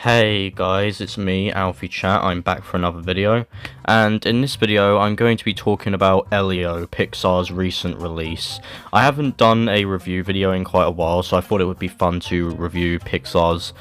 Hey guys, it's me, Alfie Chat. I'm back for another video, and in this video I'm going to be talking about Elio, Pixar's recent release. I haven't done a review video in quite a while, so I thought it would be fun to review Pixar's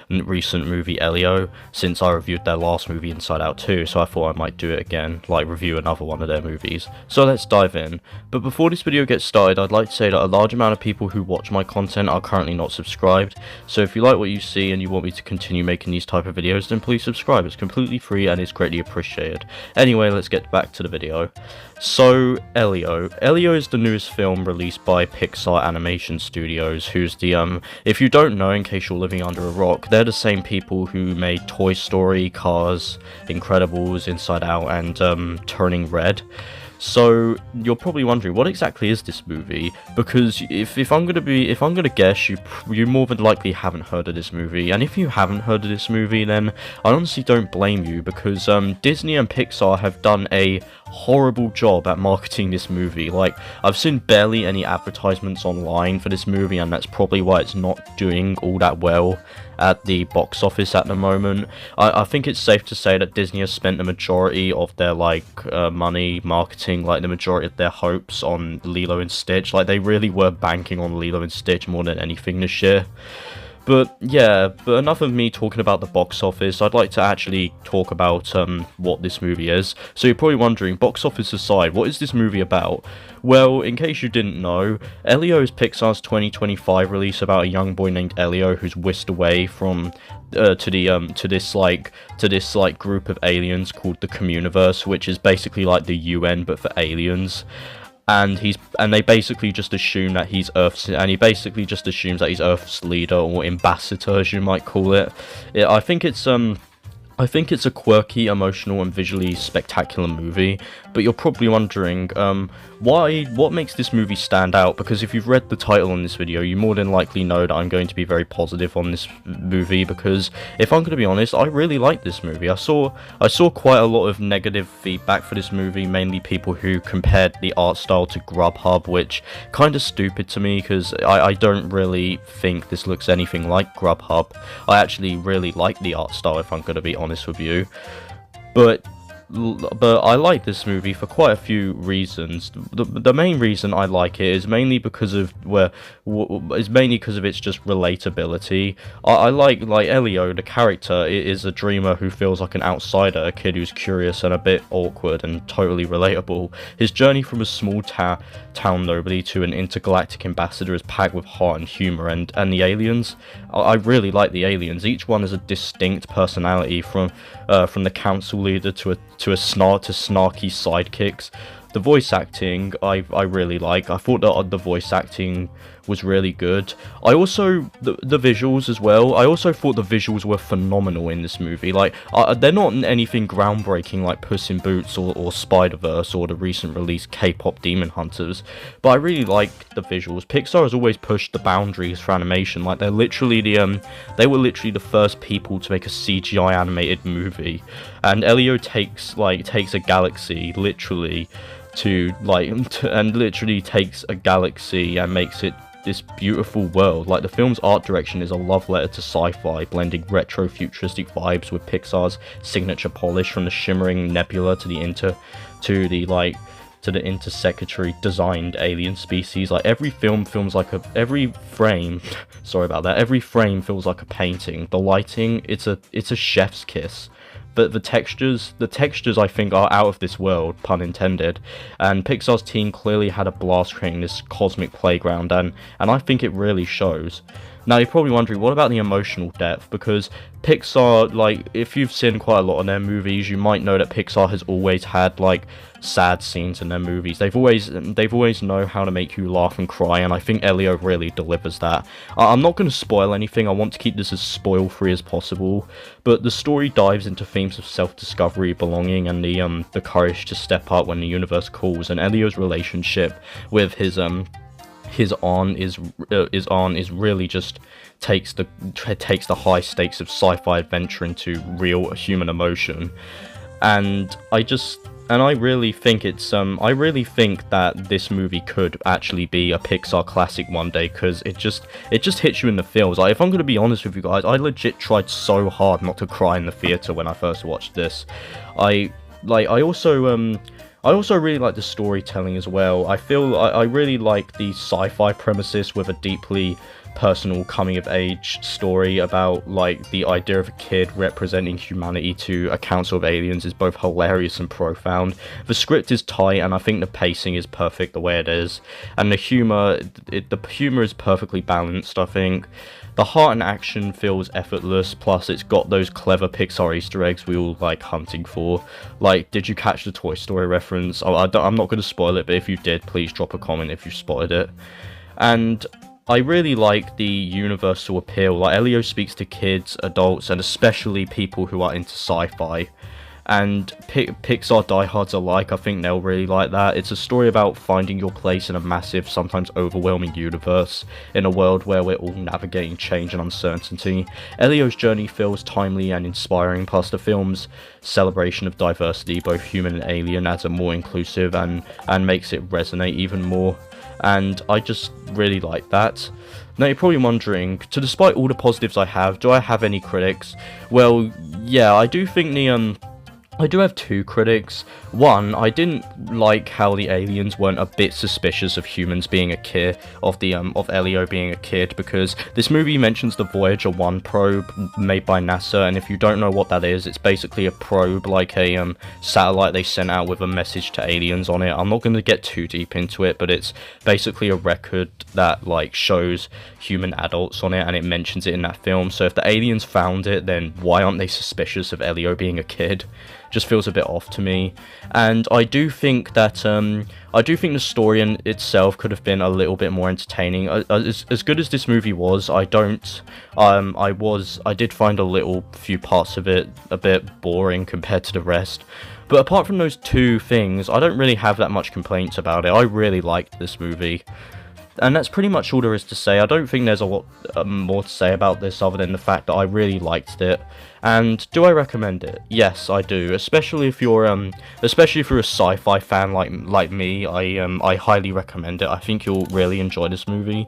recent movie Elio, since I reviewed their last movie Inside Out 2, so I thought I might do it again, like review another one of their movies. So let's dive in. But before this video gets started, I'd like to say that a large amount of people who watch my content are currently not subscribed, so if you like what you see and you want me to continue making these type of videos, then please subscribe. It's completely free and it's greatly appreciated. Anyway, let's get back to the video. So, Elio. Elio is the newest film released by Pixar Animation Studios, who's the, if you don't know, in case you're living under a rock, they're the same people who made Toy Story, Cars, Incredibles, Inside Out, and, Turning Red. So you're probably wondering, what exactly is this movie? Because if I'm gonna guess, you more than likely haven't heard of this movie, and if you haven't heard of this movie, then I honestly don't blame you, because Disney and Pixar have done a horrible job at marketing this movie. Like, I've seen barely any advertisements online for this movie, and that's probably why it's not doing all that well at the box office at the moment. I think it's safe to say that Disney has spent the majority of their money marketing, like the majority of their hopes, on Lilo and Stitch. Like, they really were banking on Lilo and Stitch more than anything this year. But yeah, enough of me talking about the box office. I'd like to actually talk about what this movie is. So you're probably wondering, box office aside, what is this movie about? Well, in case you didn't know, Elio is Pixar's 2025 release about a young boy named Elio who's whisked away from to this group of aliens called the Communiverse, which is basically like the UN but for aliens. And they basically just assume that he's Earth's leader, or ambassador, as you might call it. I think it's a quirky, emotional, and visually spectacular movie, but you're probably wondering, what makes this movie stand out? Because if you've read the title on this video, you more than likely know that I'm going to be very positive on this movie, because if I'm going to be honest, I really like this movie. I saw quite a lot of negative feedback for this movie, mainly people who compared the art style to Grubhub, which kind of stupid to me, because I don't really think this looks anything like Grubhub. I actually really like the art style, if I'm going to be honest with you, but I like this movie for quite a few reasons. The main reason I like it is mainly because of its just relatability. I like Elio, the character, is a dreamer who feels like an outsider, a kid who's curious and a bit awkward and totally relatable. His journey from a small town nobody to an intergalactic ambassador is packed with heart and humor, and the aliens. I really like the aliens. Each one has a distinct personality, from the council leader to snarky sidekicks. The voice acting, I really like. I thought that the voice acting was really good. I also, the visuals as well, I also thought the visuals were phenomenal in this movie. Like, they're not anything groundbreaking like Puss in Boots or Spider-Verse or the recent release K-pop Demon Hunters, but I really like the visuals. Pixar has always pushed the boundaries for animation. Like, they were literally the first people to make a CGI animated movie, and Elio takes a galaxy literally takes a galaxy and makes it this beautiful world. Like, the film's art direction is a love letter to sci-fi, blending retro futuristic vibes with Pixar's signature polish, from the shimmering nebula to the intersecretary designed alien species. Like, every frame feels like a painting. The lighting, it's a chef's kiss. But the textures I think are out of this world, pun intended, and Pixar's team clearly had a blast creating this cosmic playground, and I think it really shows. Now, you're probably wondering, what about the emotional depth? Because Pixar, if you've seen quite a lot of their movies, you might know that Pixar has always had, sad scenes in their movies. They've always known how to make you laugh and cry, and I think Elio really delivers that. I'm not going to spoil anything. I want to keep this as spoil-free as possible, but the story dives into themes of self-discovery, belonging, and the courage to step up when the universe calls, and Elio's relationship with his aunt is really just takes the high stakes of sci-fi adventure into real human emotion. And I just And I really think I really think that this movie could actually be a Pixar classic one day, because it just hits you in the feels. Like, if I'm gonna be honest with you guys, I legit tried so hard not to cry in the theater when I first watched this. I also really like the storytelling as well. I really like the sci-fi premises with a deeply personal coming-of-age story about, like, the idea of a kid representing humanity to a council of aliens is both hilarious and profound. The script is tight, and I think the pacing is perfect the way it is. And the humor is perfectly balanced, I think. The heart and action feels effortless, plus it's got those clever Pixar Easter eggs we all like hunting for. Like, did you catch the Toy Story reference? I'm not going to spoil it, but if you did, please drop a comment if you spotted it. And I really like the universal appeal. Like, Elio speaks to kids, adults, and especially people who are into sci-fi. And Pixar diehards alike, I think they'll really like that. It's a story about finding your place in a massive, sometimes overwhelming universe, in a world where we're all navigating change and uncertainty. Elio's journey feels timely and inspiring, plus the film's celebration of diversity, both human and alien, adds it more inclusive and makes it resonate even more. And I just really like that. Now, you're probably wondering, despite all the positives I have, do I have any critics? Well, yeah, I do think I do have two critics. One, I didn't like how the aliens weren't a bit suspicious of humans being a kid, of Elio being a kid, because this movie mentions the Voyager 1 probe made by NASA, and if you don't know what that is, it's basically a probe, like a satellite they sent out with a message to aliens on it. I'm not going to get too deep into it, but it's basically a record that, like, shows human adults on it, and it mentions it in that film. So if the aliens found it, then why aren't they suspicious of Elio being a kid? Just feels a bit off to me. And I do think that the story in itself could have been a little bit more entertaining. As good as this movie was, I did find a few parts of it a bit boring compared to the rest. But apart from those two things, I don't really have that much complaints about it. I really liked this movie. And that's pretty much all there is to say. I don't think there's a lot more to say about this other than the fact that I really liked it. And do I recommend it? Yes, I do. Especially if you're a sci-fi fan like me, I highly recommend it. I think you'll really enjoy this movie.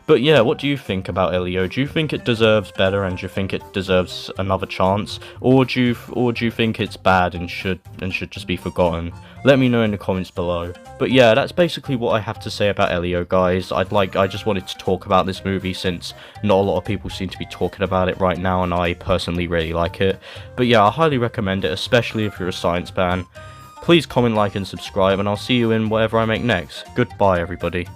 But yeah, what do you think about Elio? Do you think it deserves better, and do you think it deserves another chance, or do you think it's bad and should just be forgotten? Let me know in the comments below. But yeah, that's basically what I have to say about Elio, guys. I just wanted to talk about this movie since not a lot of people seem to be talking about it right now, and I personally really like it. But yeah, I highly recommend it, especially if you're a science fan. Please comment, like, and subscribe, and I'll see you in whatever I make next. Goodbye, everybody.